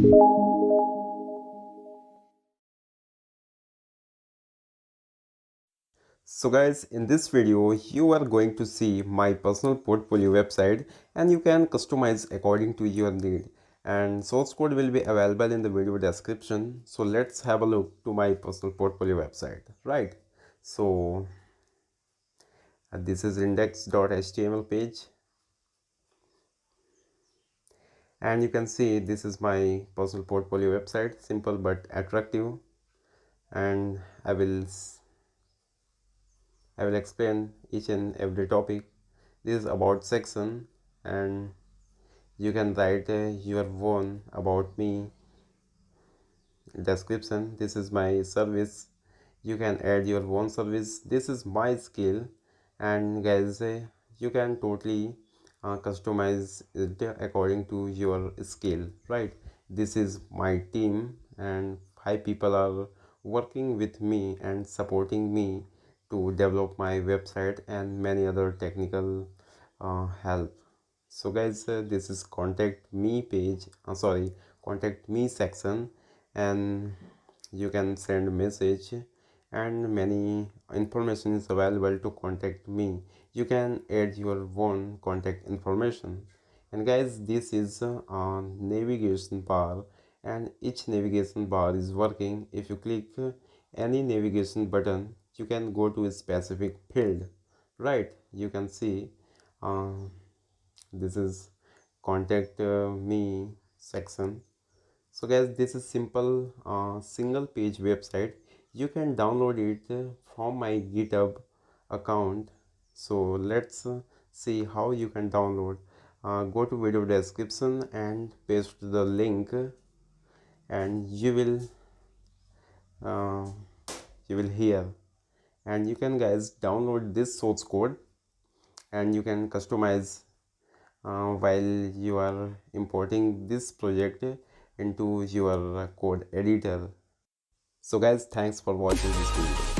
So guys, in this video you are going to see my personal portfolio website, and you can customize according to your need, and source code will be available in the video description. So let's have a look to my personal portfolio website, right? So this is index.html page, and you can see this is my personal portfolio website, simple but attractive. And I will explain each and every topic. This is about section, and you can write your own about me description. This is my service. You can add your own service. This is my skill, and guys, you can totally customize it according to your skill, right? This is my team, and 5 people are working with me and supporting me to develop my website and many other technical help. So guys, this is contact me page, sorry, contact me section, and you can send message, and many information is available to contact me. You can add your own contact information. And guys, this is a navigation bar, and each navigation bar is working. If you click any navigation button, you can go to a specific field, right? You can see uh, this is contact me section. So guys, this is simple single page website. You can download it from my GitHub account. So let's see how you can download. Go to video description and paste the link, and uh, you will hear, and you can guys download this source code, and you can customize while you are importing this project into your code editor. So guys, thanks for watching this video.